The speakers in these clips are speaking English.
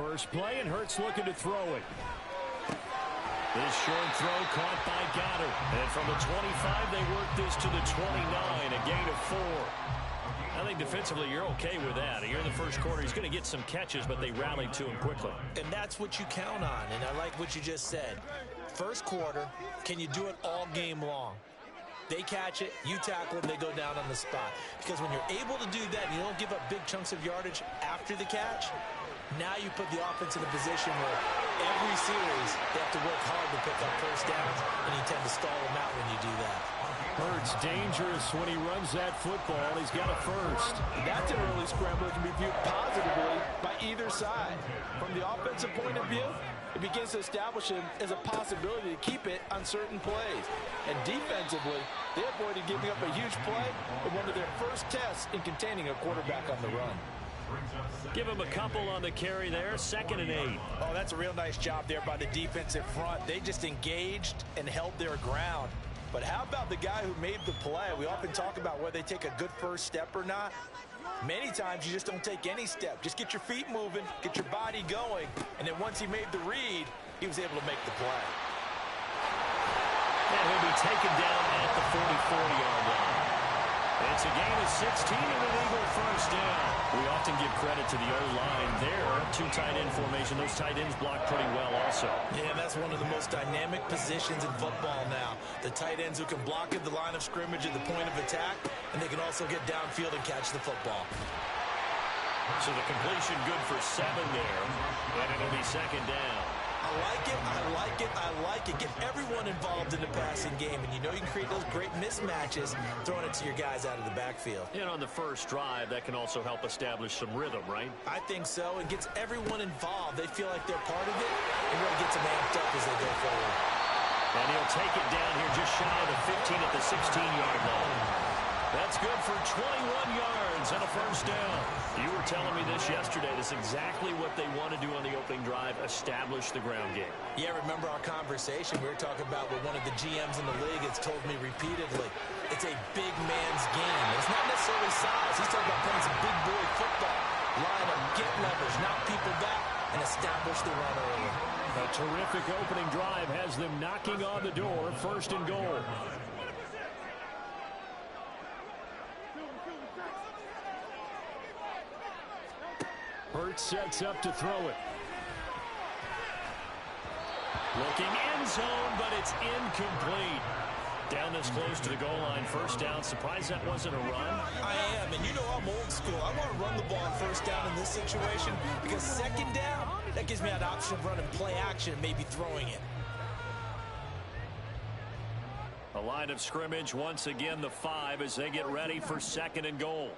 First play, and Hurts looking to throw it. This short throw caught by Goddard. And from the 25, they work this to the 29, a gain of 4. I think defensively you're okay with that. Here in the first quarter, he's going to get some catches, but they rallied to him quickly. And that's what you count on, and I like what you just said. First quarter, can you do it all game long? They catch it, you tackle them, they go down on the spot. Because when you're able to do that and you don't give up big chunks of yardage after the catch, now you put the offense in a position where every series they have to work hard to pick up first downs, and you tend to stall them out when you do that. Hurts dangerous when he runs that football. He's got a first. That's an early scramble that can be viewed positively by either side. From the offensive point of view, it begins to establish him as a possibility to keep it on certain plays. And defensively, they avoided giving up a huge play in one of their first tests in containing a quarterback on the run. Give him a couple on the carry there, 2nd and 8. Oh, that's a real nice job there by the defensive front. They just engaged and held their ground. But how about the guy who made the play? We often talk about whether they take a good first step or not. Many times you just don't take any step. Just get your feet moving, get your body going, and then once he made the read, he was able to make the play. And he'll be taken down at the 44-yard line. It's a gain of 16 and an Eagle first down. We often give credit to the O-line there. 2 tight end formation. Those tight ends block pretty well also. Yeah, that's one of the most dynamic positions in football now. The tight ends who can block at the line of scrimmage at the point of attack, and they can also get downfield and catch the football. So the completion good for 7 there, and it'll be 2nd down. I like it, I like it, I like it. Get everyone involved in the passing game, and you know you can create those great mismatches throwing it to your guys out of the backfield. And on the first drive, that can also help establish some rhythm, right? I think so. It gets everyone involved. They feel like they're part of it, and really gets them amped up as they go forward. And he'll take it down here just shy of the 15 at the 16-yard line. That's good for 21 yards and a first down. You were telling me this yesterday. This is exactly what they want to do on the opening drive, establish the ground game. Yeah, remember our conversation? We were talking about what one of the GMs in the league has told me repeatedly. It's a big man's game. It's not necessarily size. He's talking about playing some big boy football. Line up, get leverage, knock people back, and establish the run early. A terrific opening drive has them knocking on the door, 1st and goal. Hurts sets up to throw it. Looking end zone, but it's incomplete. Down this close to the goal line, first down. Surprised that wasn't a run? I am, and you know I'm old school. I want to run the ball on first down in this situation because 2nd down, that gives me an option of running play action and maybe throwing it. A line of scrimmage, once again the 5 as they get ready for 2nd and goal.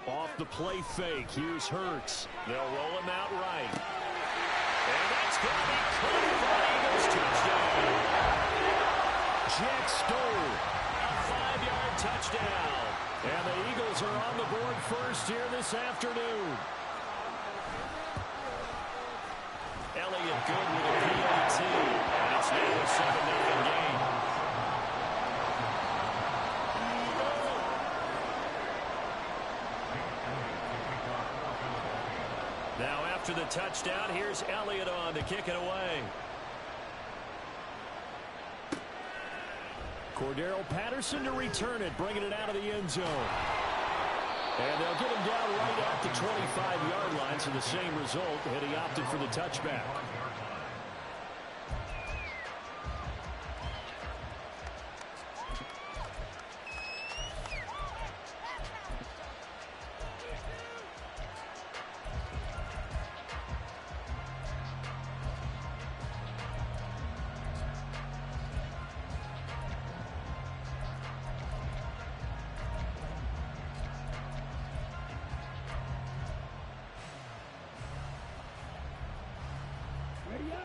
Off the play fake, here's Hurts. They'll roll him out right. And that's going to be caught for Eagles touchdown. JefeToe, a 5-yard touchdown. And the Eagles are on the board first here this afternoon. Elliott good with a PAT. And it's now a 7-0 game. Now after the touchdown, here's Elliott on to kick it away. Cordero Patterson to return it, bringing it out of the end zone. And they'll get him down right at the 25-yard line, so the same result, and he opted for the touchback.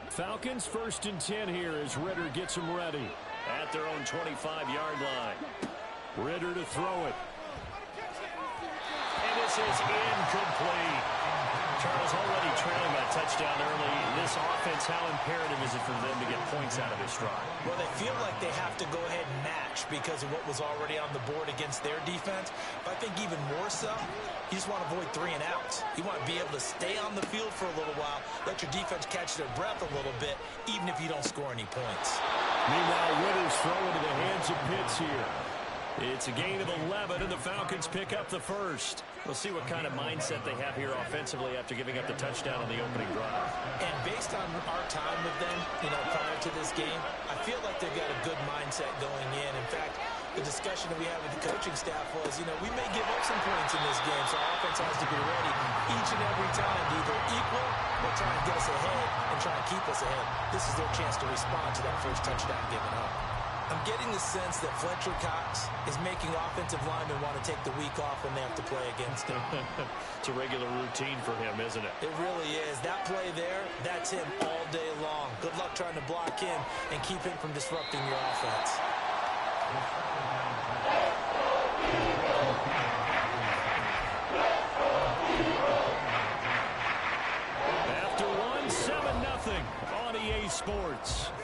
Falcons 1st and 10 here as Ritter gets them ready at their own 25-yard line. Ritter to throw it. And this is incomplete. Charles, already trailing by a touchdown early. This offense, how imperative is it for them to get points out of this drive? Well, they feel like they have to go ahead and match because of what was already on the board against their defense. But I think even more so, you just want to avoid 3 and outs. You want to be able to stay on the field for a little while, let your defense catch their breath a little bit, even if you don't score any points. Meanwhile, Ritter's throw into the hands of Pitts here. It's a gain of 11, and the Falcons pick up the first. We'll see what kind of mindset they have here offensively after giving up the touchdown on the opening drive. And based on our time with them, prior to this game, I feel like they've got a good mindset going in. In fact, the discussion that we had with the coaching staff was, we may give up some points in this game, so our offense has to be ready each and every time to either equal or try and get us ahead and try and keep us ahead. This is their chance to respond to that first touchdown given up. I'm getting the sense that Fletcher Cox is making offensive linemen want to take the week off when they have to play against him. It's a regular routine for him, isn't it? It really is. That play there, that's him all day long. Good luck trying to block him and keep him from disrupting your offense. After one, 7-0 on EA Sports.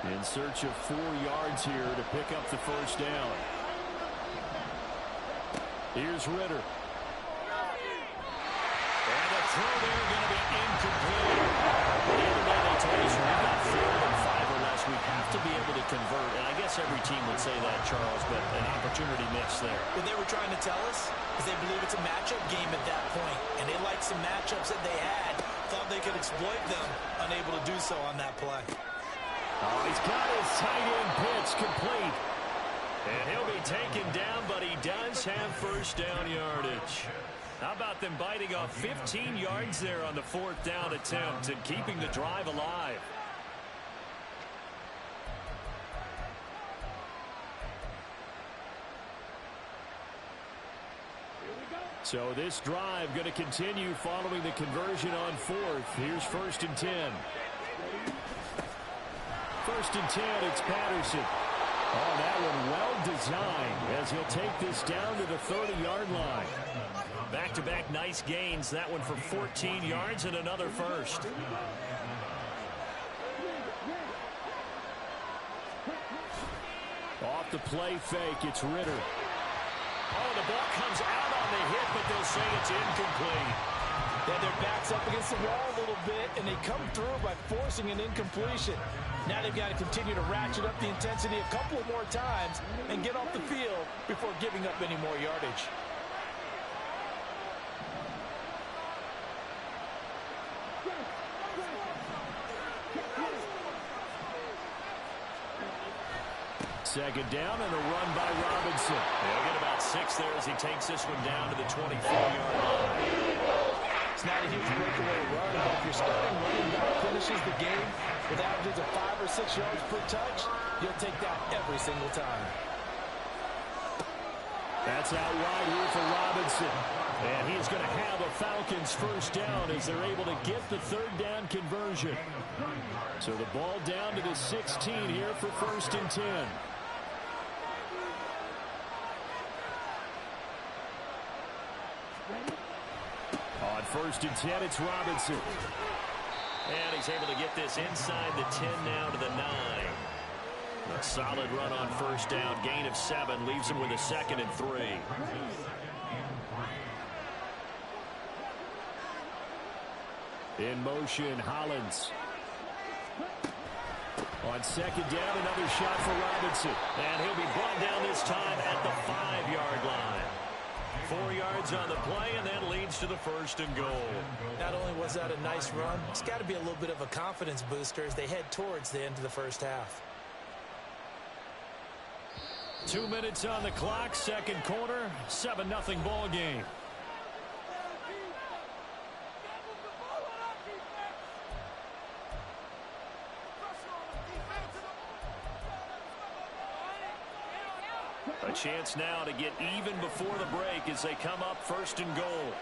In search of 4 yards here to pick up the first down. Here's Ritter. And the throw there going to be incomplete. The other day they told us we've got 4 and 5 or less. We have to be able to convert. And I guess every team would say that, Charles, but an opportunity missed there. What they were trying to tell us is they believe it's a matchup game at that point. And they liked some matchups that they had. Thought they could exploit them. Unable to do so on that play. Oh, he's got his tight end pitch complete. And he'll be taken down, but he does have first down yardage. How about them biting off 15 yards there on the 4th down attempt and keeping the drive alive? So this drive going to continue following the conversion on 4th. Here's 1st and 10. 1st and 10, it's Patterson. Oh, that one well designed as he'll take this down to the 30-yard line. Back-to-back nice gains. That one for 14 yards and another first. Off the play fake, it's Ritter. Oh, the ball comes out on the hit, but they'll say it's incomplete. Yeah, their back's up against the wall a little bit, and they come through by forcing an incompletion. Now they've got to continue to ratchet up the intensity a couple of more times and get off the field before giving up any more yardage. Second down and a run by Robinson. They'll get about 6 there as he takes this one down to the 24-yard line. It's not a huge breakaway run, but if your starting running back finishes the game with averages of 5 or 6 yards per touch, you'll take that every single time. That's out wide here for Robinson. And he's going to have a Falcons first down as they're able to get the 3rd down conversion. So the ball down to the 16 here for 1st and 10. On 1st and 10, it's Robinson. And he's able to get this inside the 10 now to the 9. A solid run on first down. Gain of 7 leaves him with a 2nd and 3. In motion, Hollins. On 2nd down, another shot for Robinson. And he'll be brought down this time at the 5-yard line. 4 yards on the play, and that leads to the 1st and goal. Not only was that a nice run, it's got to be a little bit of a confidence booster as they head towards the end of the first half. 2 minutes on the clock, 2nd quarter, 7-0 ball game. A chance now to get even before the break as they come up 1st and goal.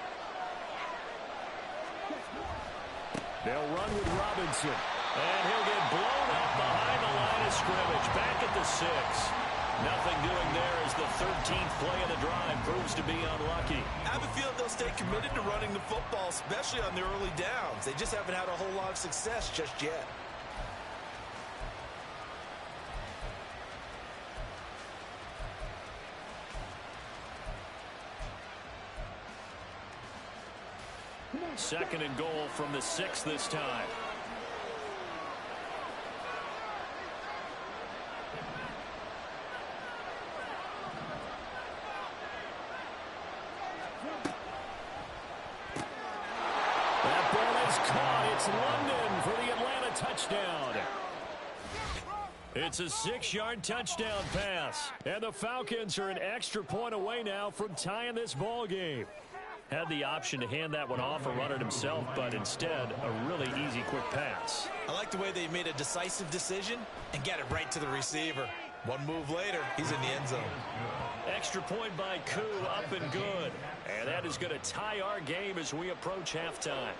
They'll run with Robinson. And he'll get blown up behind the line of scrimmage. Back at the 6. Nothing doing there as the 13th play of the drive proves to be unlucky. I have a feeling they'll stay committed to running the football, especially on the early downs. They just haven't had a whole lot of success just yet. Second and goal from the 6 this time. That ball is caught. It's London for the Atlanta touchdown. It's a 6-yard touchdown pass. And the Falcons are an extra point away now from tying this ball game. Had the option to hand that one off or run it himself, but instead, a really easy, quick pass. I like the way they made a decisive decision and get it right to the receiver. One move later, he's in the end zone. Extra point by Koo, up and good. And that is going to tie our game as we approach halftime.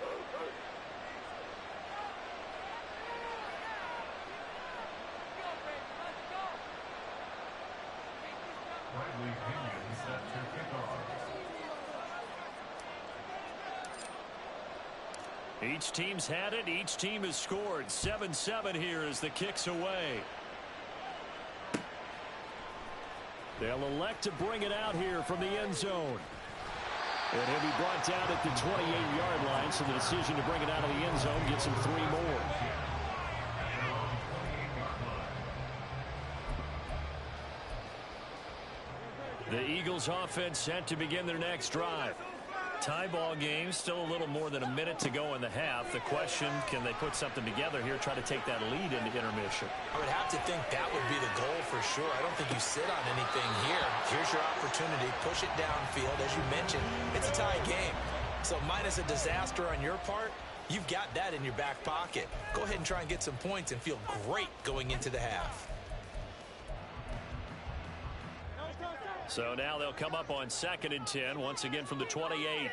Each team's had it. Each team has scored. 7-7 here as the kick's away. They'll elect to bring it out here from the end zone. And he'll be brought down at the 28-yard line, so the decision to bring it out of the end zone gets him 3 more. The Eagles offense set to begin their next drive. Tie ball game, still a little more than a minute to go in the half. The question, can they put something together here, try to take that lead into intermission? I would have to think that would be the goal for sure. I don't think you sit on anything here. Here's your opportunity. Push it downfield. As you mentioned, it's a tie game. So minus a disaster on your part, you've got that in your back pocket. Go ahead and try and get some points and feel great going into the half. So now they'll come up on 2nd and 10, once again from the 28.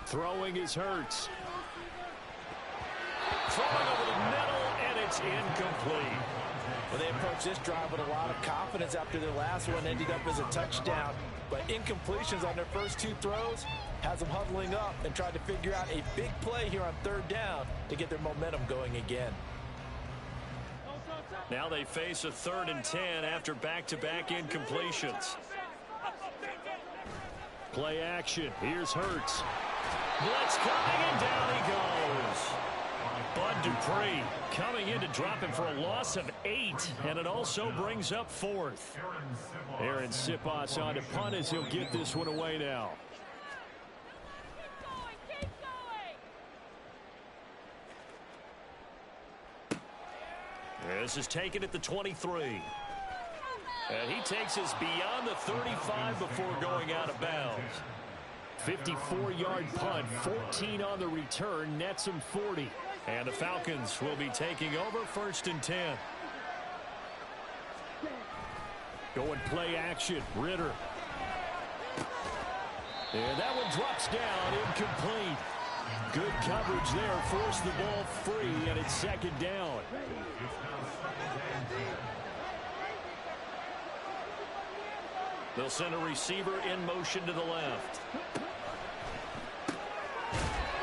Throwing is Hurts. Throwing over the middle, and it's incomplete. Well, they approached this drive with a lot of confidence after their last one ended up as a touchdown. But incompletions on their first 2 throws has them huddling up and trying to figure out a big play here on 3rd down to get their momentum going again. Now they face a 3rd and 10 after back-to-back incompletions. Play action. Here's Hurts. Blitz coming, and down he goes. Bud Dupree coming in to drop him for a loss of 8, and it also brings up 4th. Aaron Siposs on to punt as he'll get this one away now. This is taken at the 23. And he takes us beyond the 35 before going out of bounds. 54-yard punt, 14 on the return, nets him 40. And the Falcons will be taking over 1st and 10. Going play action, Ritter. And that one drops down, incomplete. Good coverage there, forced the ball free, and it's 2nd down. They'll send a receiver in motion to the left.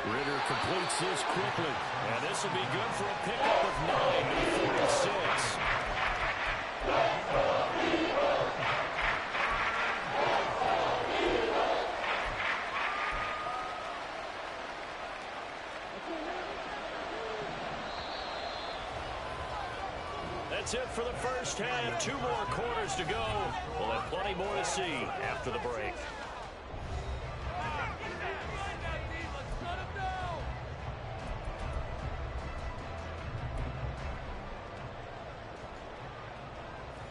Ritter completes this quickly. And this will be good for a pickup of 9 to 46. That's it for the first half. 2 more quarters to go. We'll have plenty more to see after the break.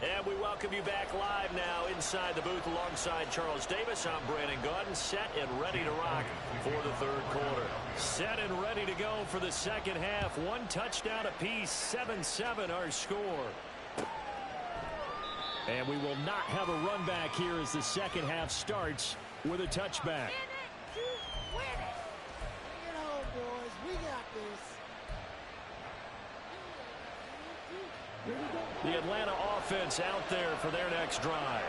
And we welcome you back live now inside the booth alongside Charles Davis. I'm Brandon Gaudin, set and ready to rock for the 3rd quarter. Set and ready to go for the 2nd half. 1 touchdown apiece, 7-7 our score. And we will not have a run back here as the 2nd half starts with a touchback. The Atlanta offense out there for their next drive.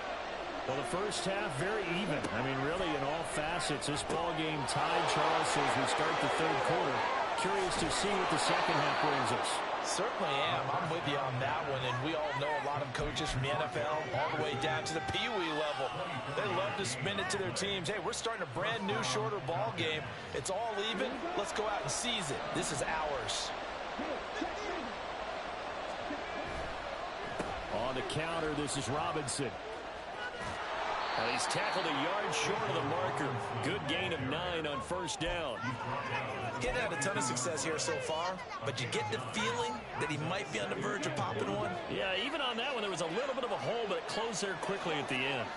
Well, the first half, very even. I mean, really, in all facets, this ball game tied, Charles, as we start the third quarter. Curious to see what the second half brings us. Certainly am. I'm with you on that one, and we all know a lot of coaches from the NFL all the way down to the Pee Wee level. They love to spin it to their teams. Hey, we're starting a brand new, shorter ball game. It's all even. Let's go out and seize it. This is ours. On the counter, this is Robinson. And he's tackled a yard short of the marker. Good gain of 9 on first down. Getting had a ton of success here so far, but you get the feeling that he might be on the verge of popping one. Yeah, even on that one, there was a little bit of a hole, but it closed there quickly at the end.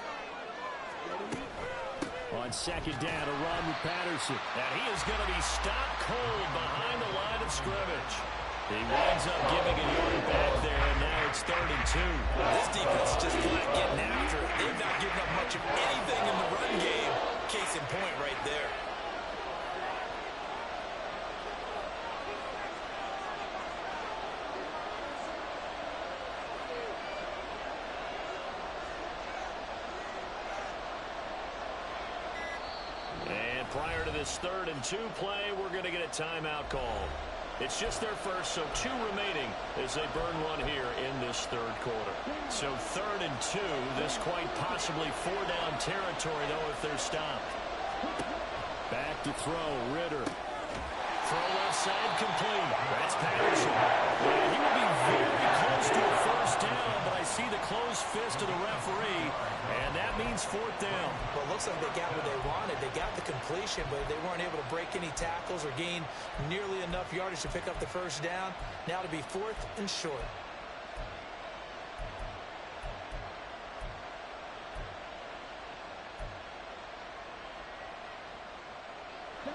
On second down, a run with Patterson. And he is going to be stopped cold behind the line of scrimmage. He winds up giving a yard back there, and now it's 3rd and 2. This defense is just flat getting after it. They've not given up much of anything in the run game. Case in point right there. And prior to this 3rd and 2 play, we're going to get a timeout call. It's just their first, so 2 remaining as they burn one here in this third quarter. So 3rd and 2, this quite possibly 4-down territory, though, if they're stopped. Back to throw, Ritter. Throw left side complete. That's Patterson. And he will be very close to a first down, but I see the closed fist of the referee, and that means 4th down. Well, it looks like they got what they wanted. They got the completion, but they weren't able to break any tackles or gain nearly enough yardage to pick up the first down. Now to be 4th and short.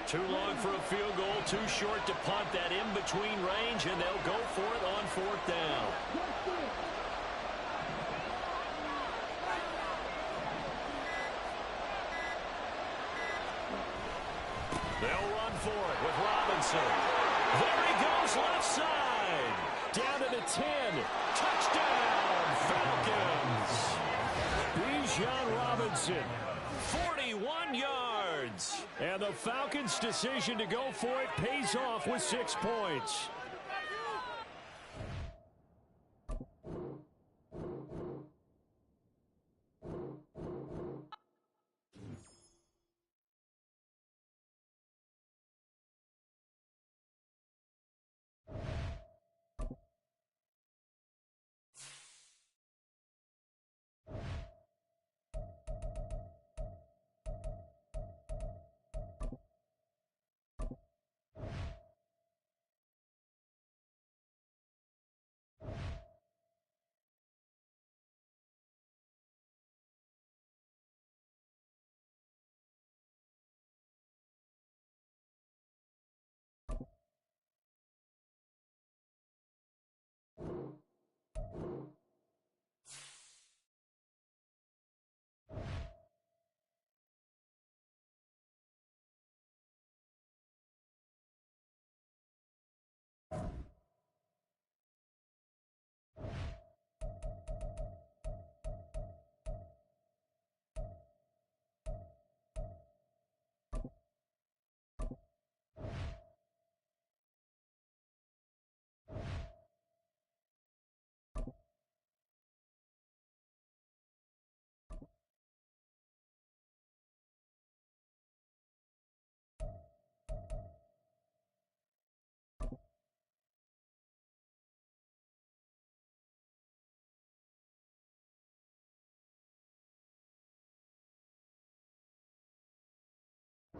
Too long for a field goal, too short to punt. That in-between range, and they'll go for it on 4th down. They'll run for it with Robinson. There he goes, left side. Down to the 10. Touchdown, Falcons. Bijan Robinson, 41 yards. And the Falcons' decision to go for it pays off with 6 points.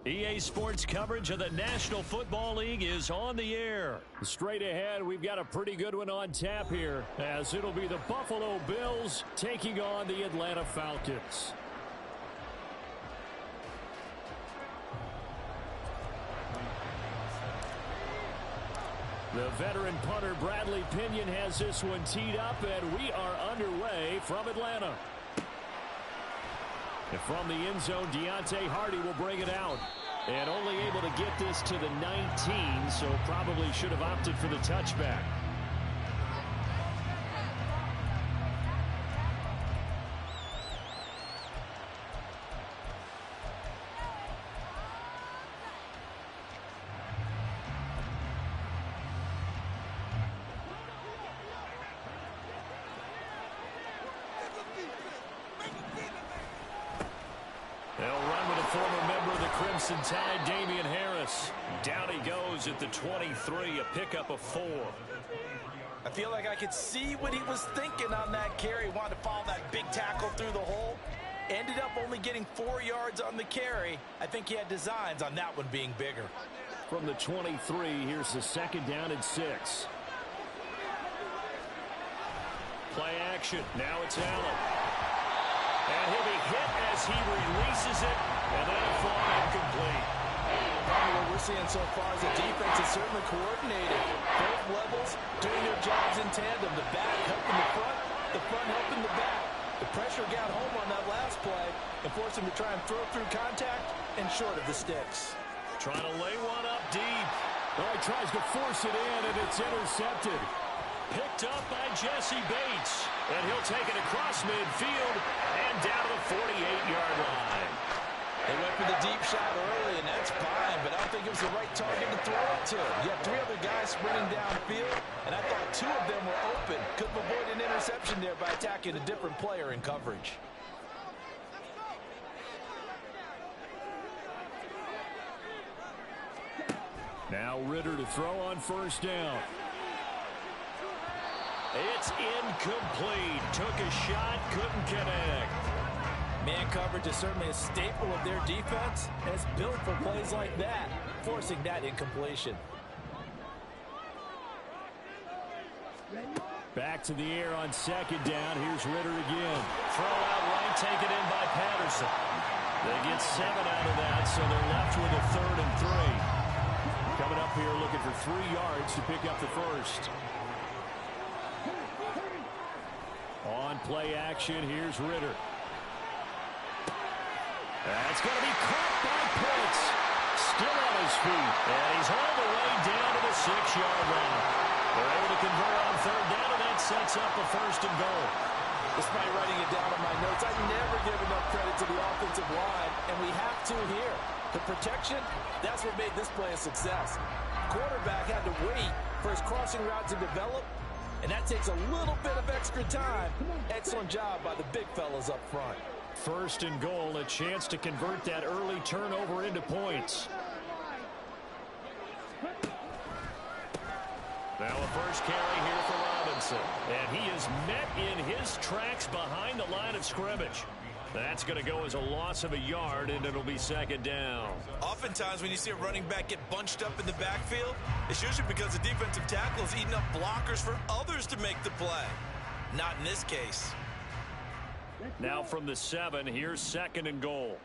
EA Sports coverage of the National Football League is on the air. Straight ahead, we've got a pretty good one on tap here, as it'll be the Buffalo Bills taking on the Atlanta Falcons. The veteran punter Bradley Pinion has this one teed up, and we are underway from Atlanta. And from the end zone, Deontay Hardy will bring it out. And only able to get this to the 19, so probably should have opted for the touchback. tied Damian Harris. Down he goes at the 23, a pickup of 4. I feel like I could see what he was thinking on that carry. Wanted to follow that big tackle through the hole. Ended up only getting 4 yards on the carry. I think he had designs on that one being bigger. From the 23, here's the second down and 6. Play action. Now it's Allen. And he'll be hit as he releases it. And then a fly incomplete. What we're seeing so far is the defense is certainly coordinated. Both levels doing their jobs in tandem. The back helping the front helping the back. The pressure got home on that last play and forced him to try and throw through contact and short of the sticks. Trying to lay one up deep. Well, he tries to force it in, and it's intercepted. Picked up by Jesse Bates. And he'll take it across midfield and down to the 48-yard line. They went for the deep shot early, and that's fine, but I don't think it was the right target to throw it to. You have 3 other guys sprinting downfield, and I thought 2 of them were open. Couldn't avoid an interception there by attacking a different player in coverage. Now Ritter to throw on first down. It's incomplete. Took a shot, couldn't connect. Man coverage is certainly a staple of their defense, and it's built for plays like that, forcing that incompletion. Back to the air on second down. Here's Ritter again. Throw out right, taken in by Patterson. They get 7 out of that, so they're left with a 3rd and 3. Coming up here looking for 3 yards to pick up the first. On play action, here's Ritter. That's going to be caught by Pitts. Still on his feet. And he's all the way down to the 6-yard line. They're able to convert on 3rd down, and that sets up a 1st and goal. Despite writing it down on my notes, I never give enough credit to the offensive line, and we have to here. The protection, that's what made this play a success. Quarterback had to wait for his crossing route to develop, and that takes a little bit of extra time. Excellent job by the big fellas up front. 1st and goal, a chance to convert that early turnover into points. Now a first carry here for Robinson. And he is met in his tracks behind the line of scrimmage. That's going to go as a loss of a yard, and it'll be 2nd down. Oftentimes when you see a running back get bunched up in the backfield, it's usually because the defensive tackle is eating up blockers for others to make the play. Not in this case. Now from the 7, here's 2nd and goal.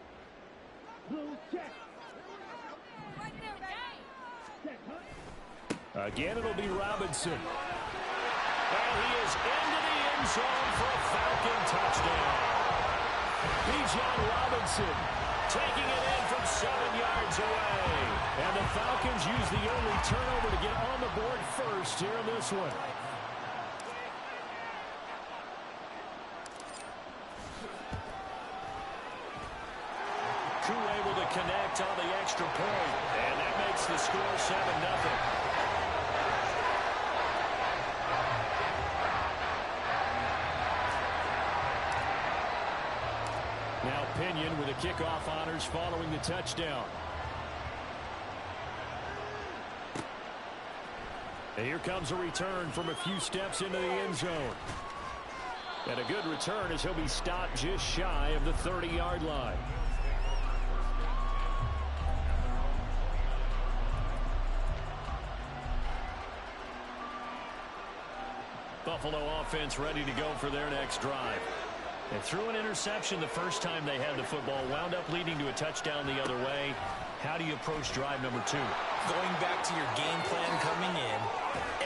Again, it'll be Robinson. And he is into the end zone for a Falcon touchdown. Bijan Robinson Taking it in from 7 yards away. And the Falcons use the only turnover to get on the board first here in this one. Koo able to connect on the extra point. And that makes the score 7-0. Now Pinion with the kickoff honors following the touchdown. And here comes a return from a few steps into the end zone. And a good return as he'll be stopped just shy of the 30-yard line. Buffalo offense ready to go for their next drive. They threw an interception the first time they had the football, wound up leading to a touchdown the other way. How do you approach drive number 2? Going back to your game plan coming in,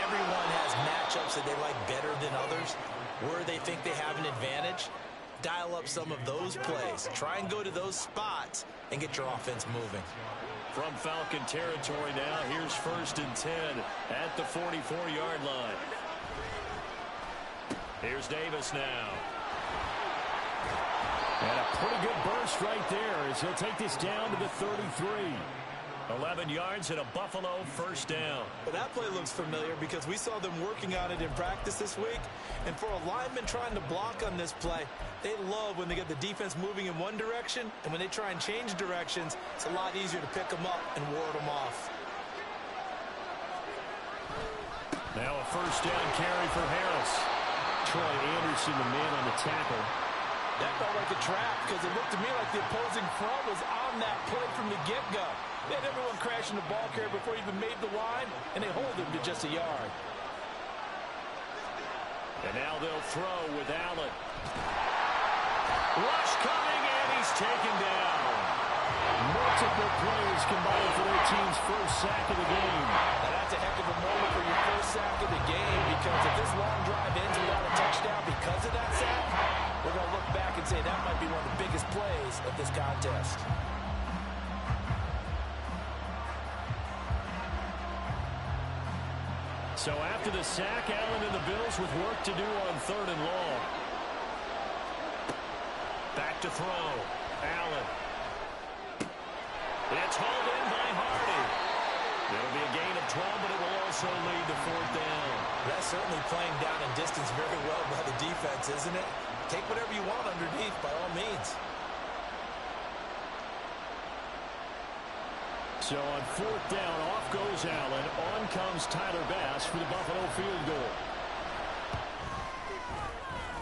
everyone has matchups that they like better than others, where they think they have an advantage. Dial up some of those plays. Try and go to those spots and get your offense moving. From Falcon territory now, here's 1st and 10 at the 44-yard line. Here's Davis now. And a pretty good burst right there as he'll take this down to the 33. 11 yards and a Buffalo first down. Well, that play looks familiar because we saw them working on it in practice this week. And for a lineman trying to block on this play, they love when they get the defense moving in one direction, and when they try and change directions, it's a lot easier to pick them up and ward them off. Now a first down carry for Harris. Troy Anderson, the man on the tackle. That felt like a trap because it looked to me like the opposing front was on that play from the get-go. They had everyone crashing the ball carrier before he even made the line, and they hold him to just a yard. And now they'll throw with Allen. Rush coming, and he's taken down. Multiple players combined for their team's first sack of the game. And that's a heck of a moment for your first sack of the game, because if this long drive ends without a touchdown because of that sack, we're going to look back and say that might be one of the biggest plays of this contest. So after the sack, Allen and the Bills with work to do on 3rd and long. Back to throw. Allen. It's hauled in by Hardy. It'll be a gain of 12, but it will also lead to 4th down. That's certainly playing down in distance very well by the defense, isn't it? Take whatever you want underneath, by all means. So on 4th down, off goes Allen. On comes Tyler Bass for the Buffalo field goal.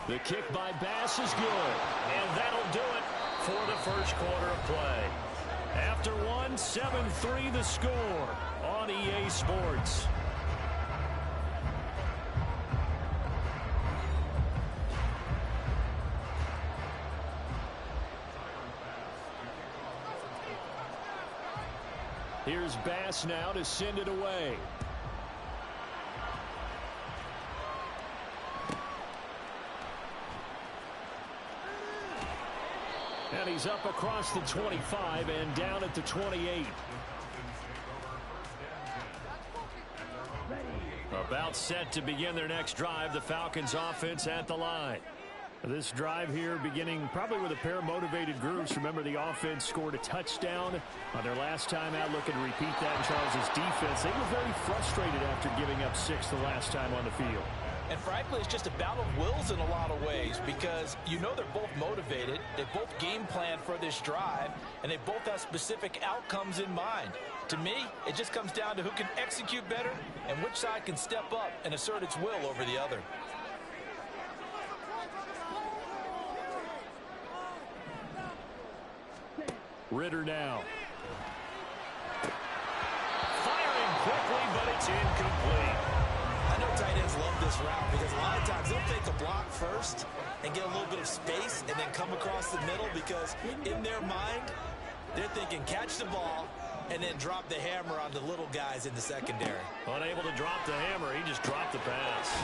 The kick by Bass is good. And that'll do it for the first quarter of play. After one, 7-3 the score on EA Sports. Here's Bass now to send it away. And he's up across the 25 and down at the 28. About set to begin their next drive, the Falcons offense at the line. This drive here beginning probably with a pair of motivated groups. Remember, the offense scored a touchdown on their last time out. Looking to repeat that in Charles's defense. They were very frustrated after giving up 6 the last time on the field. And frankly, it's just a battle of wills in a lot of ways, because you know they're both motivated, they both game plan for this drive, and they both have specific outcomes in mind. To me, it just comes down to who can execute better and which side can step up and assert its will over the other. Ritter now. Firing quickly, but it's incomplete. I know tight ends love this route because a lot of times they'll take a block first and get a little bit of space and then come across the middle, because in their mind, they're thinking catch the ball and then drop the hammer on the little guys in the secondary. Unable to drop the hammer, he just dropped the pass.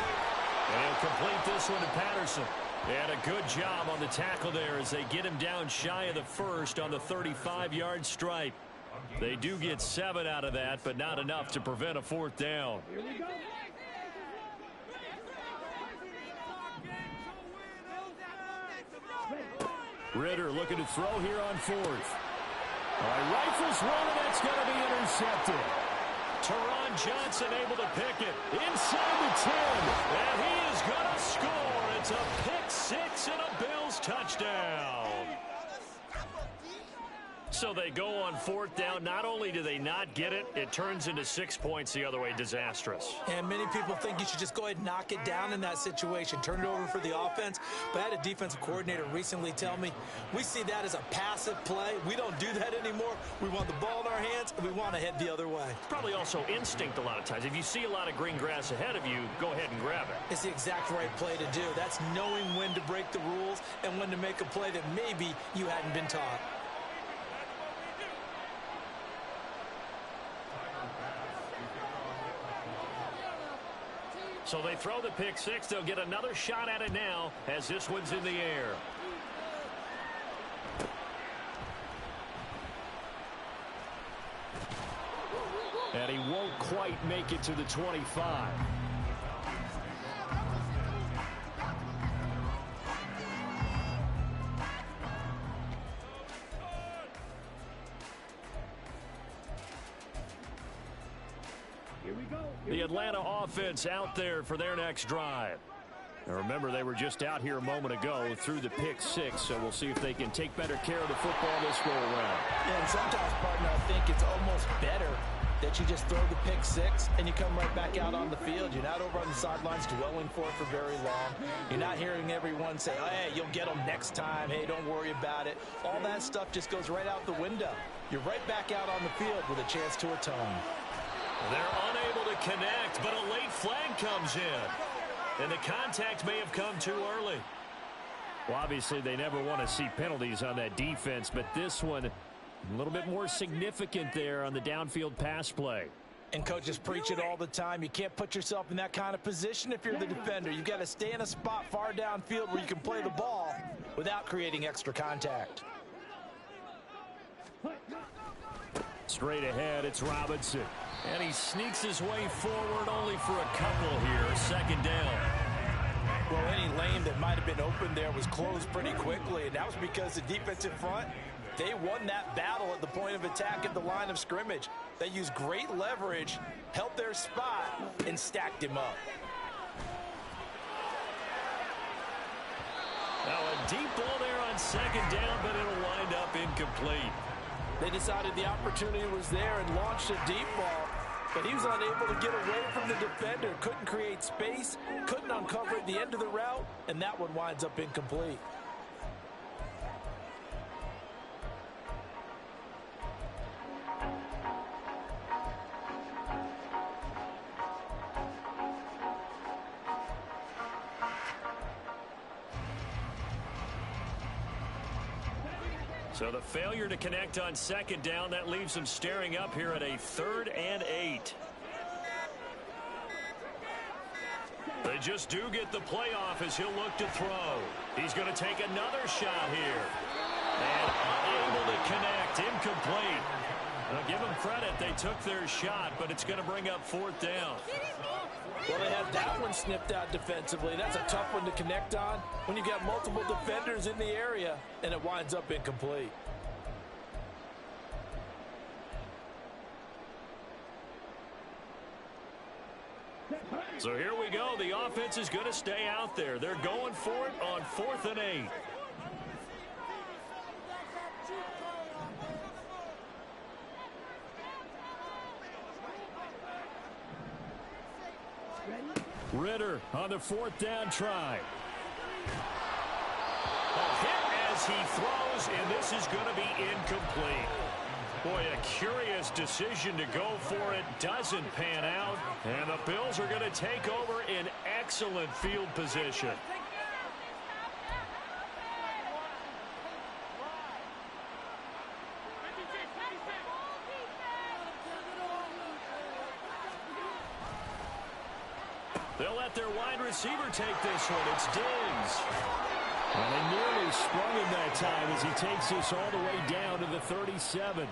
And he'll complete this one to Patterson. And a good job on the tackle there as they get him down shy of the first on the 35-yard stripe. They do get 7 out of that, but not enough to prevent a 4th down. Ritter looking to throw here on 4th. All right, rifles one, and that's going to be intercepted. Teron Johnson able to pick it inside the 10. And he is going to score. It's a pick 6 and a Bills touchdown. So they go on 4th down. Not only do they not get it, it turns into 6 points the other way. Disastrous. And many people think you should just go ahead and knock it down in that situation. Turn it over for the offense. But I had a defensive coordinator recently tell me, we see that as a passive play. We don't do that anymore. We want the ball in our hands, and we want to head the other way. Probably also instinct a lot of times. If you see a lot of green grass ahead of you, go ahead and grab it. It's the exact right play to do. That's knowing when to break the rules and when to make a play that maybe you hadn't been taught. So they throw the pick 6. They'll get another shot at it now as this one's in the air. And he won't quite make it to the 25. The Atlanta offense out there for their next drive. Now remember, they were just out here a moment ago through the pick six, so we'll see if they can take better care of the football this go-around. Yeah, and sometimes, partner, I think it's almost better that you just throw the pick six and you come right back out on the field. You're not over on the sidelines dwelling for it for very long. You're not hearing everyone say, oh, hey, you'll get them next time. Hey, don't worry about it. All that stuff just goes right out the window. You're right back out on the field with a chance to atone. They're unable to connect, but a late flag comes in. And the contact may have come too early. Well, obviously, they never want to see penalties on that defense, but this one a little bit more significant there on the downfield pass play. And coaches preach it all the time. You can't put yourself in that kind of position if you're the defender. You've got to stay in a spot far downfield where you can play the ball without creating extra contact. Straight ahead, it's Robinson. And he sneaks his way forward only for a couple here. Second down. Well, any lane that might have been open there was closed pretty quickly, and that was because the defensive front, they won that battle at the point of attack at the line of scrimmage. They used great leverage, held their spot, and stacked him up. Now a deep ball there on second down, but it'll wind up incomplete. They decided the opportunity was there and launched a deep ball, but he was unable to get away from the defender, couldn't create space, couldn't uncover at the end of the route, and that one winds up incomplete. So the failure to connect on second down, that leaves them staring up here at a 3rd and 8. They just do get the playoff as he'll look to throw. He's going to take another shot here. And unable to connect, incomplete. Now give them credit, they took their shot, but it's going to bring up 4th down. Well, they had that one snipped out defensively. That's a tough one to connect on when you got multiple defenders in the area, and it winds up incomplete. So here we go. The offense is going to stay out there. They're going for it on 4th and 8. Ritter on the 4th down try. A hit as he throws, and this is going to be incomplete. Boy, a curious decision to go for it. Doesn't pan out, and the Bills are going to take over in excellent field position. They'll let their wide receiver take this one. It's Diggs. And they nearly sprung him that time as he takes this all the way down to the 37.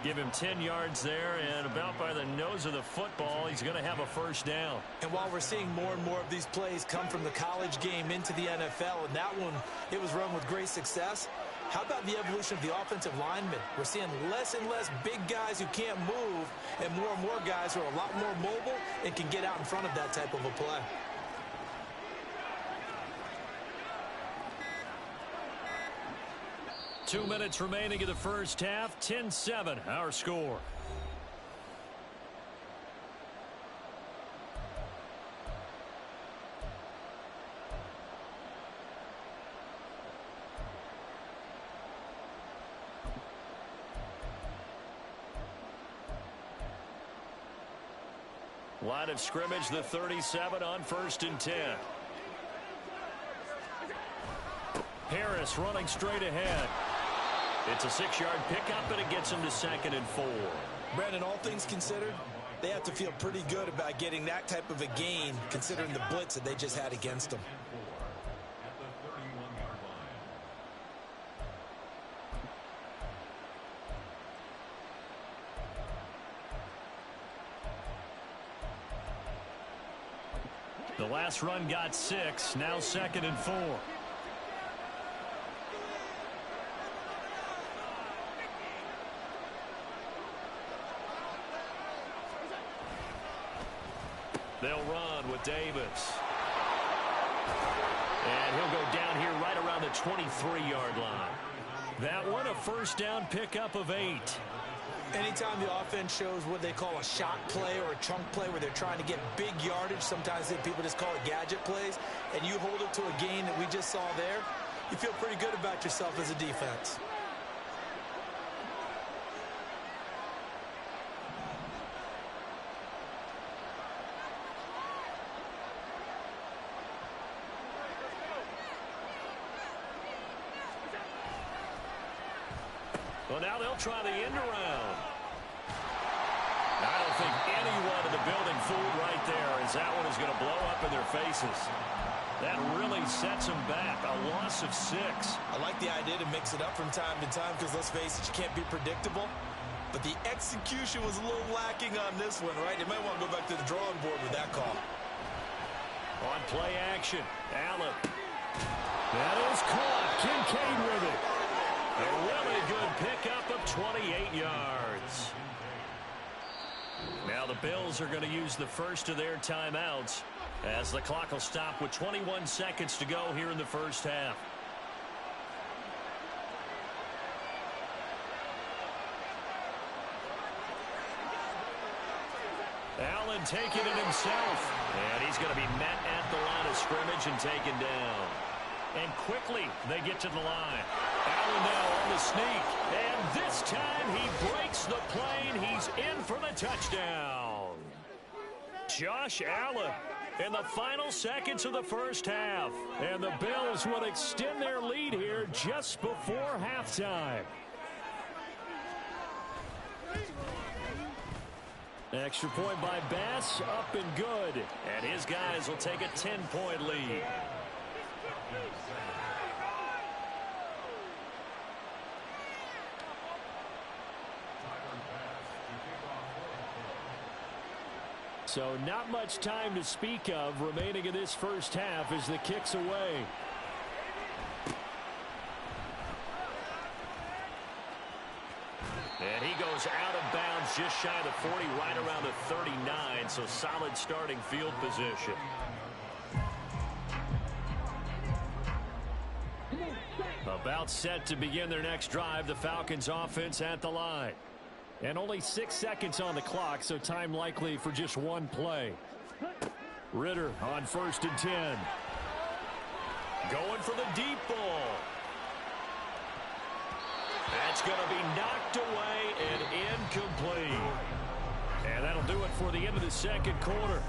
Give him 10 yards there, and about by the nose of the football, he's going to have a 1st down. And while we're seeing more and more of these plays come from the college game into the NFL, and that one, it was run with great success, how about the evolution of the offensive linemen? We're seeing less and less big guys who can't move, and more guys who are a lot more mobile and can get out in front of that type of a play. Two minutes remaining in the first half. 10-7, our score. Line of scrimmage, the 37 on 1st and 10. Harris running straight ahead. It's a 6-yard pickup, and it gets him to 2nd and 4. Brandon, all things considered, they have to feel pretty good about getting that type of a gain, considering the blitz that they just had against them. The last run got 6, now 2nd and 4. They'll run with Davis. And he'll go down here right around the 23-yard line. That one, a first down pickup of 8. Anytime the offense shows what they call a shot play or a chunk play where they're trying to get big yardage, sometimes people just call it gadget plays, and you hold it to a gain that we just saw there, you feel pretty good about yourself as a defense. Well, now they'll try the end around. I don't think anyone in the building fooled right there, as that one is going to blow up in their faces. That really sets them back. A loss of 6. I like the idea to mix it up from time to time because, let's face it, you can't be predictable. But the execution was a little lacking on this one, right? They might want to go back to the drawing board with that call. On play action, Allen. That is caught. Kincaid with it. A really good pickup of 28 yards. Now the Bills are going to use the first of their timeouts as the clock will stop with 21 seconds to go here in the first half. Allen taking it himself. And he's going to be met at the line of scrimmage and taken down. And quickly they get to the line. Allen now on the sneak. And this time he breaks the plane. He's in for the touchdown. Josh Allen in the final seconds of the first half. And the Bills will extend their lead here just before halftime. Extra point by Bass, up and good. And his guys will take a 10-point lead. So not much time to speak of remaining in this first half as the kick's away. And he goes out of bounds just shy of the 40, right around the 39, so solid starting field position. About set to begin their next drive, the Falcons offense at the line. And only 6 seconds on the clock, so time likely for just one play. Ritter on 1st and 10. Going for the deep ball. That's going to be knocked away and incomplete. And that'll do it for the end of the second quarter.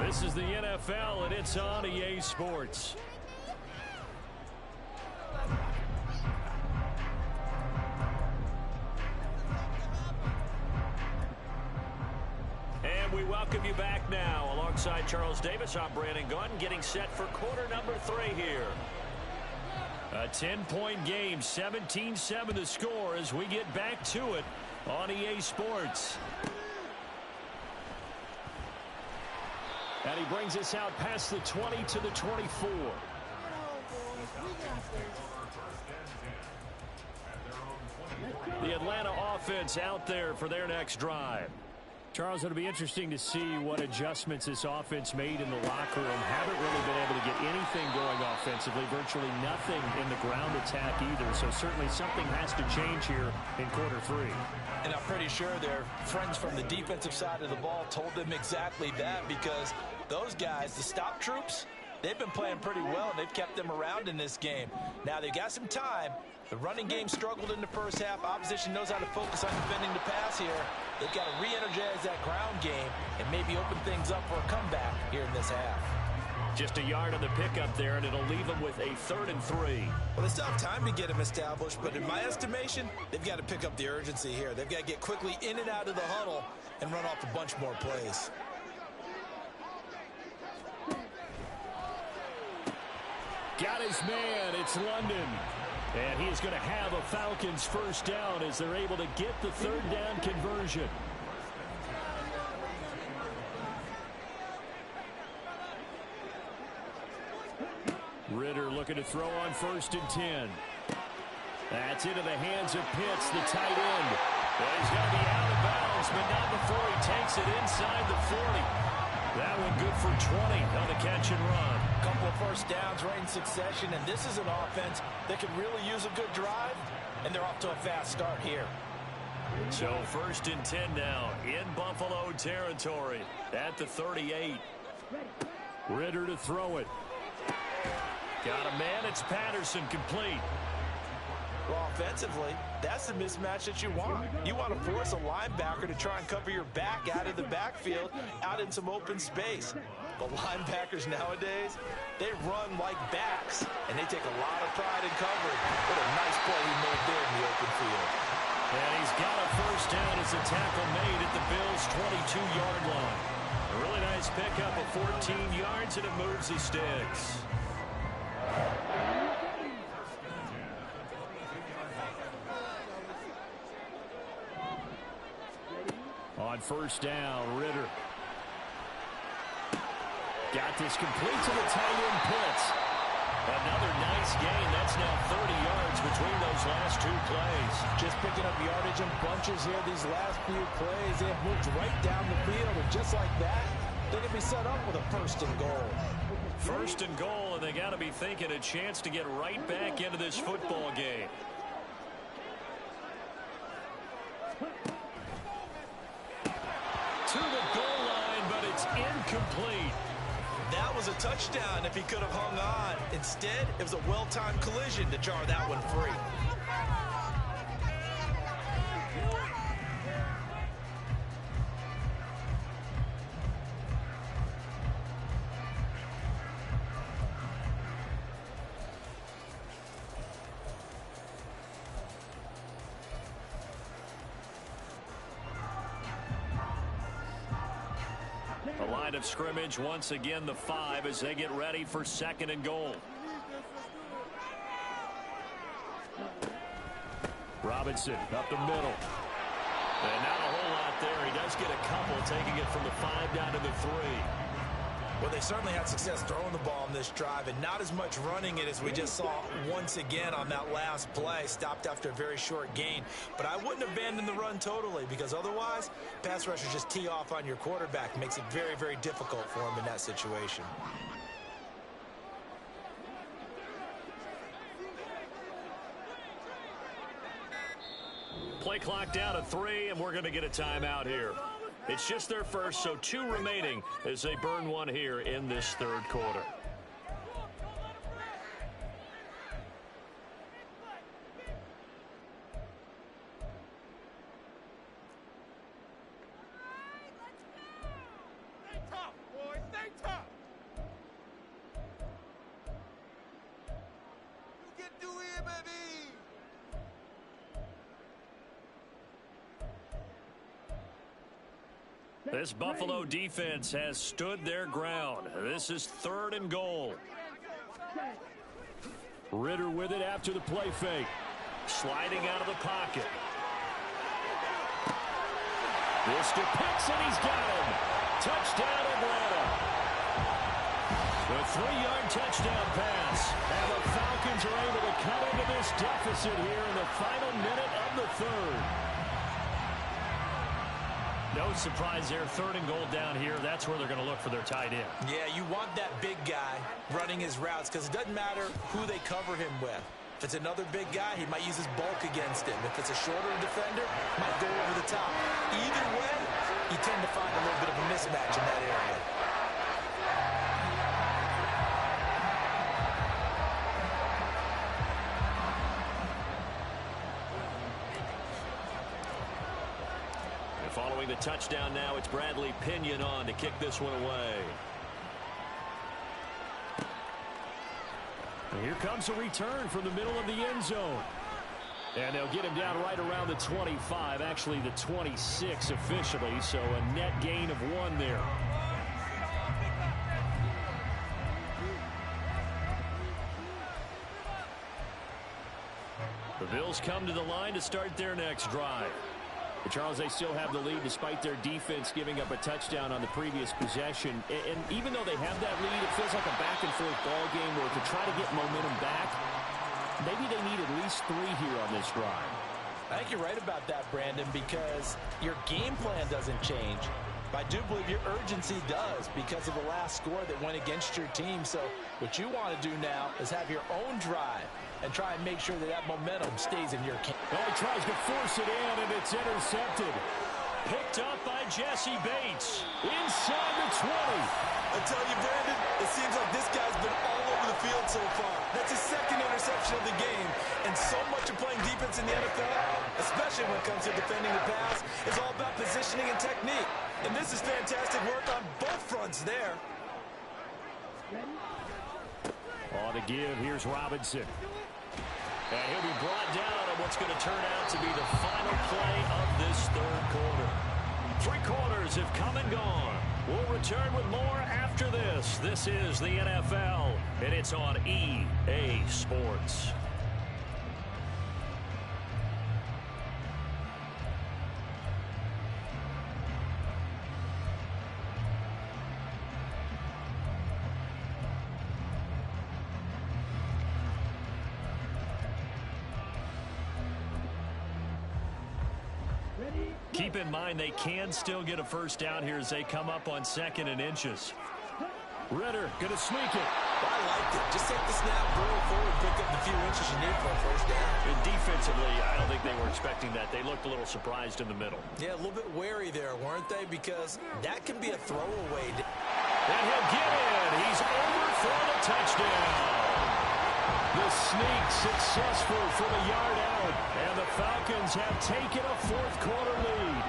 This is the NFL, and it's on EA Sports. And we welcome you back now. Alongside Charles Davis, I'm Brandon Gunn, getting set for quarter number 3 here. A 10-point game, 17-7 the score as we get back to it on EA Sports. And he brings us out past the 20 to the 24. The Atlanta offense out there for their next drive. Charles, it'll be interesting to see what adjustments this offense made in the locker room. Haven't really been able to get anything going offensively, virtually nothing in the ground attack either. So certainly something has to change here in quarter 3. And I'm pretty sure their friends from the defensive side of the ball told them exactly that, because those guys, the stop troops, they've been playing pretty well, and they've kept them around in this game. Now, they've got some time. The running game struggled in the first half. Opposition knows how to focus on defending the pass here. They've got to re-energize that ground game and maybe open things up for a comeback here in this half. Just a yard on the pickup there, and it'll leave them with a 3rd and 3. Well, they still have time to get them established, but in my estimation, they've got to pick up the urgency here. They've got to get quickly in and out of the huddle and run off a bunch more plays. Got his man. It's London. And he is going to have a Falcons first down as they're able to get the 3rd down conversion. Ritter looking to throw on 1st and 10. That's into the hands of Pitts, the tight end. Well, he's going to be out of bounds, but not before he takes it inside the 40. That one good for 20 on the catch and run. Couple of first downs right in succession, and this is an offense that could really use a good drive, and they're off to a fast start here. So 1st and 10 now in Buffalo territory at the 38. Ritter to throw it. Got a man. It's Patterson, complete. Well, offensively, that's the mismatch that you want. You want to force a linebacker to try and cover your back out of the backfield, out in some open space. But linebackers nowadays, they run like backs, and they take a lot of pride in covering. What a nice play he made there in the open field. And he's got a first down as a tackle made at the Bills' 22-yard line. A really nice pickup of 14 yards, and it moves the sticks. On first down, Ritter. Got this complete to the tight end Pitts. Another nice gain. That's now 30 yards between those last two plays. Just picking up yardage in bunches here these last few plays. They have moved right down the field, and just like that, they can be set up with a 1st and goal. 1st and goal, and they got to be thinking a chance to get right back into this football game. To the goal line, but it's incomplete. That was a touchdown if he could have hung on. Instead, it was a well-timed collision to jar that one free. Of scrimmage once again, the 5 as they get ready for 2nd and goal. Robinson up the middle. And not a whole lot there. He does get a couple, taking it from the 5 down to the 3. Well, they certainly had success throwing the ball on this drive, and not as much running it as we just saw once again on that last play. Stopped after a very short gain. But I wouldn't abandon the run totally, because otherwise, pass rushers just tee off on your quarterback. Makes it very, very difficult for him in that situation. Play clock down to 3, and we're going to get a timeout here. It's just their first, so 2 remaining as they burn one here in this 3rd quarter. Stay tough, boys. Stay tough. You can do it, baby. This Buffalo defense has stood their ground. This is 3rd and goal. Ritter with it after the play fake. Sliding out of the pocket. This to Pitts, and he's got him. Touchdown, Atlanta. The 3-yard touchdown pass. And the Falcons are able to cut into this deficit here in the final minute of the 3rd. No surprise there. 3rd and goal down here. That's where they're going to look for their tight end. Yeah, you want that big guy running his routes, because it doesn't matter who they cover him with. If it's another big guy, he might use his bulk against him. If it's a shorter defender, might go over the top. Either way, you tend to find a little bit of a mismatch in that area. Following the touchdown now, it's Bradley Pinion on to kick this one away. And here comes a return from the middle of the end zone. And they'll get him down right around the 25, actually the 26 officially, so a net gain of 1 there. The Bills come to the line to start their next drive. But Charles, they still have the lead despite their defense giving up a touchdown on the previous possession. And even though they have that lead, it feels like a back-and-forth ball game where to try to get momentum back, maybe they need at least 3 here on this drive. I think you're right about that, Brandon, because your game plan doesn't change. I do believe your urgency does because of the last score that went against your team. So what you want to do now is have your own drive and try and make sure that that momentum stays in your camp. Well, he tries to force it in, and it's intercepted. Picked up by Jesse Bates. Inside the 20. I tell you, Brandon, it seems like this guy's been all over the field so far. That's his second interception of the game. And so much of playing defense in the NFL, especially when it comes to defending the pass, is all about positioning and technique. And this is fantastic work on both fronts there. On the give, here's Robinson. And he'll be brought down on what's going to turn out to be the final play of this third quarter. 3 quarters have come and gone. We'll return with more after this. This is the NFL, and it's on EA Sports. Keep in mind they can still get a first down here as they come up on 2nd and inches. Ritter going to sneak it. I liked it. Just take the snap, burrow forward, pick up the few inches you need for a first down. And defensively, I don't think they were expecting that. They looked a little surprised in the middle. Yeah, a little bit wary there, weren't they? Because that can be a throwaway. And he'll get in. He's over for the touchdown. The sneak successful from a yard out. And the Falcons have taken a 4th quarter lead.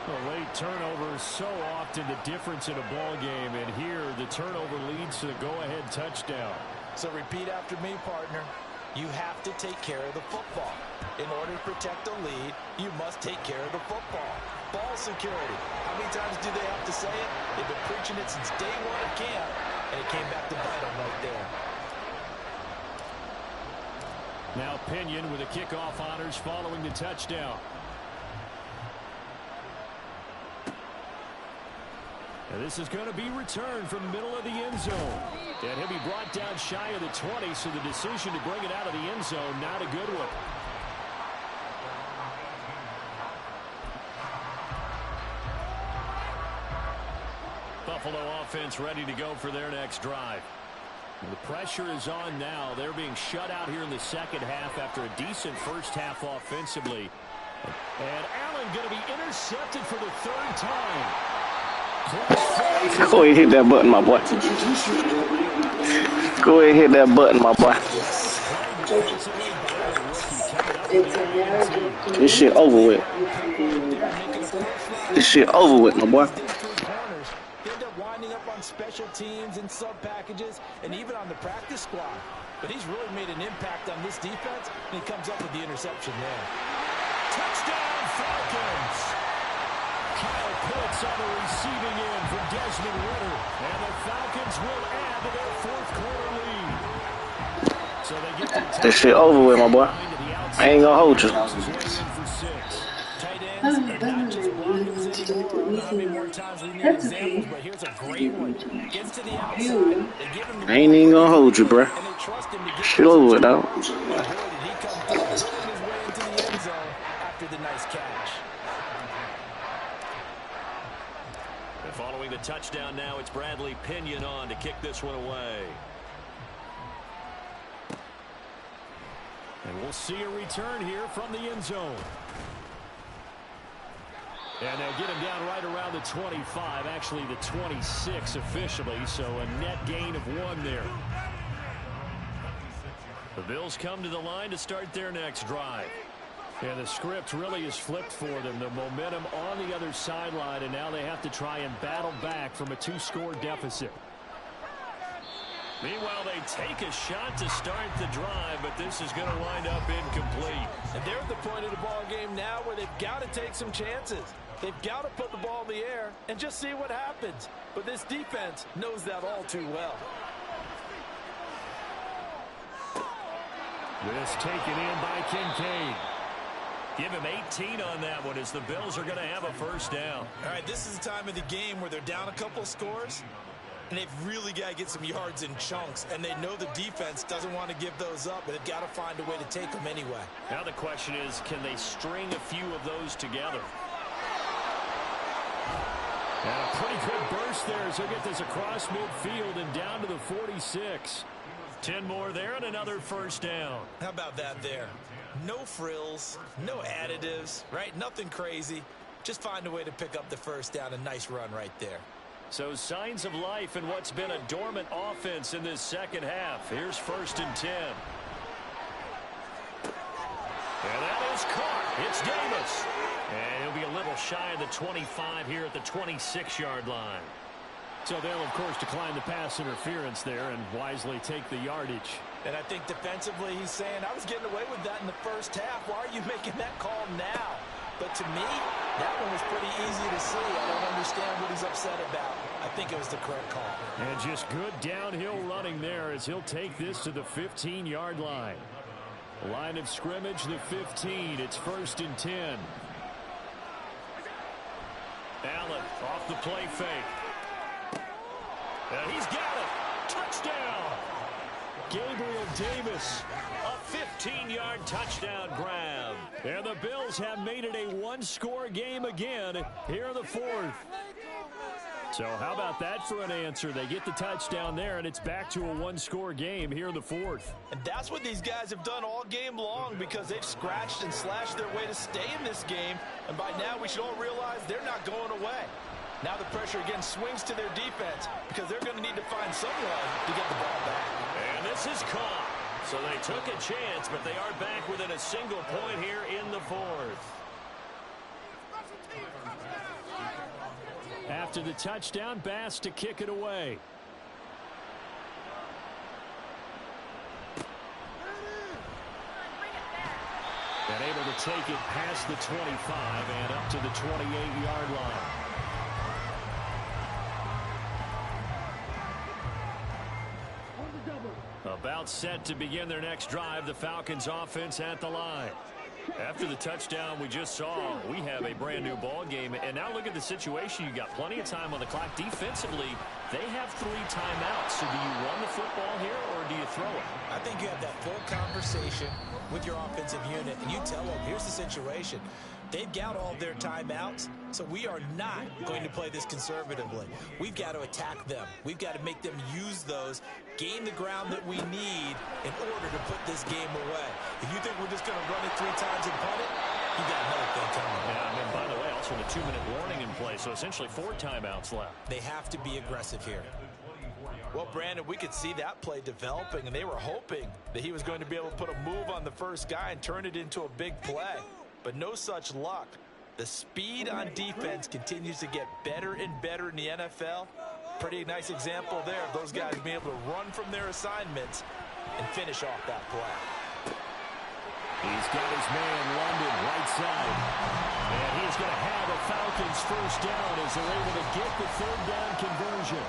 A late turnover is so often the difference in a ball game. And here, the turnover leads to the go-ahead touchdown. So repeat after me, partner. You have to take care of the football. In order to protect the lead, you must take care of the football. Ball security. How many times do they have to say it? They've been preaching it since day one of camp, and it came back to bite them right there. Now Pinion with the kickoff honors following the touchdown. And this is going to be returned from the middle of the end zone. And he'll be brought down shy of the 20, so the decision to bring it out of the end zone, not a good one. Buffalo offense ready to go for their next drive. The pressure is on now. They're being shut out here in the second half after a decent first half offensively. And Allen going to be intercepted for the 3rd time. Go ahead, hit that button, my boy. Go ahead, hit that button, my boy. This shit over with. This shit over with, my boy. Special teams and sub packages and even on the practice squad. But he's really made an impact on this defense, and he comes up with the interception there. Touchdown Falcons! Kyle Pitts on the receiving end for Desmond Ritter. And the Falcons will add to their 4th quarter lead. So they get this shit over with, my boy. I ain't gonna hold you. Tight ends are not just blockers anymore. How many more times we need examples, but here's a great one. Gets to the outside. They give him the I ain't even gonna hold you, bro. and they trust him to get Shit over with, dog. Boy, did he come through, his way into the end zone after the nice catch. And following the touchdown now, it's Bradley Pinion on to kick this one away. And we'll see a return here from the end zone. And they'll get him down right around the 25, actually the 26 officially, so a net gain of 1 there. The Bills come to the line to start their next drive. And the script really is flipped for them. The momentum on the other sideline, and now they have to try and battle back from a 2-score deficit. Meanwhile, they take a shot to start the drive, but this is going to wind up incomplete. And they're at the point of the ball game now where they've got to take some chances. They've got to put the ball in the air and just see what happens. But this defense knows that all too well. This taken in by Kincaid. Give him 18 on that one as the Bills are going to have a first down. All right, this is the time of the game where they're down a couple of scores, and they've really got to get some yards in chunks, and they know the defense doesn't want to give those up, but they've got to find a way to take them anyway. Now the question is, can they string a few of those together? And a pretty good burst there as he'll get this across midfield and down to the 46. 10 more there and another first down. How about that there? No frills, no additives, right? Nothing crazy. Just find a way to pick up the first down. A nice run right there. So signs of life in what's been a dormant offense in this second half. Here's 1st and 10. And that is caught. It's Davis. And he'll be a little shy of the 25 here at the 26-yard line. So they'll, of course, decline the pass interference there and wisely take the yardage. And I think defensively he's saying, I was getting away with that in the first half. Why are you making that call now? But to me, that one was pretty easy to see. I don't understand what he's upset about. I think it was the correct call. And just good downhill running there as he'll take this to the 15-yard line. Line of scrimmage, the 15. It's 1st and 10. Allen off the play fake. And he's got it. Touchdown. Gabriel Davis. A 15-yard touchdown grab. And the Bills have made it a one-score game again here in the 4th. So how about that for an answer? They get the touchdown there, and it's back to a one-score game here in the 4th. And that's what these guys have done all game long because they've scratched and slashed their way to stay in this game. And by now, we should all realize they're not going away. Now the pressure again swings to their defense because they're going to need to find someone to get the ball back. And this is caught. So they took a chance, but they are back within a single point here in the 4th. After the touchdown, Bass to kick it away. And able to take it past the 25 and up to the 28-yard line. About set to begin their next drive, the Falcons offense at the line. After the touchdown we just saw, we have a brand new ball game. And now look at the situation. You got plenty of time on the clock. Defensively, they have 3 timeouts. So do you run the football here or do you throw it? I think you have that full conversation with your offensive unit, and you tell them, here's the situation. They've got all their timeouts, so we are not going to play this conservatively. We've got to attack them. We've got to make them use those, gain the ground that we need in order to put this game away. If you think we're just going to run it 3 times and punt it, you got another thing coming. Yeah, and by the way, also with a 2-minute warning in play, so essentially 4 timeouts left. They have to be aggressive here. Well, Brandon, we could see that play developing, and they were hoping that he was going to be able to put a move on the first guy and turn it into a big play. But no such luck. The speed on defense continues to get better and better in the NFL. Pretty nice example there of those guys being able to run from their assignments and finish off that play. He's got his man London right side. And he's going to have a Falcons first down as they're able to get the 3rd down conversion.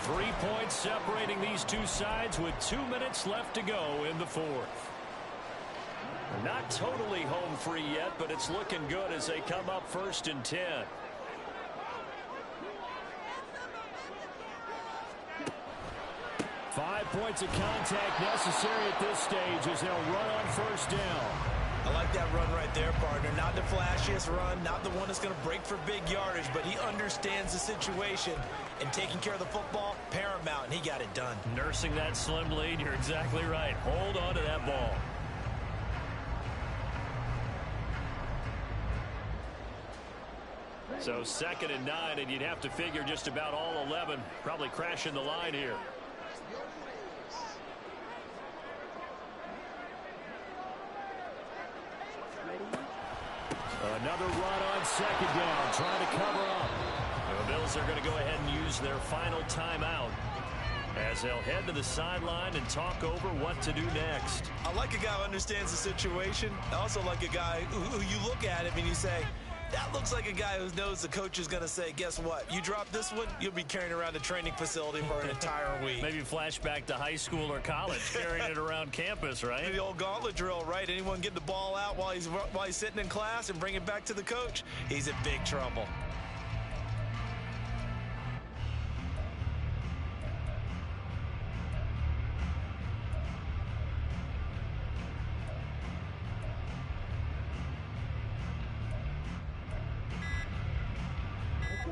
3 points separating these two sides with 2 minutes left to go in the 4th. Not totally home free yet, but it's looking good as they come up 1st and 10. Five points of contact necessary at this stage as they'll run on 1st down. I like that run right there, partner. Not the flashiest run, not the one that's going to break for big yardage, but he understands the situation, and taking care of the football, paramount, and he got it done. Nursing that slim lead, you're exactly right. Hold on to that ball. So 2nd and 9, and you'd have to figure just about all 11 probably crashing the line here. Another run on 2nd down, trying to cover up. The Bills are going to go ahead and use their final timeout as they'll head to the sideline and talk over what to do next. I like a guy who understands the situation. I also like a guy who you look at him and you say, that looks like a guy who knows the coach is going to say, guess what? You drop this one, you'll be carrying around the training facility for an entire week. Maybe flashback to high school or college, carrying it around campus, right? The old gauntlet drill, right? Anyone get the ball out while he's sitting in class and bring it back to the coach? He's in big trouble.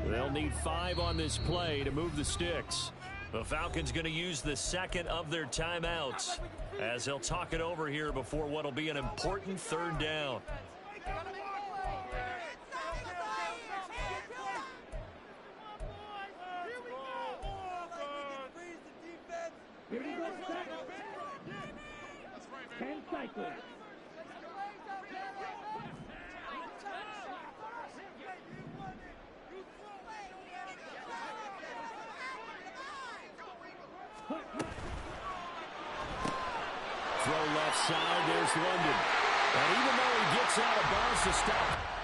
They'll need 5 on this play to move the sticks. The Falcons going to use the second of their timeouts as they'll talk it over here before what will be an important 3rd down. Throw left side, there's London. And even though he gets out of bounds to stop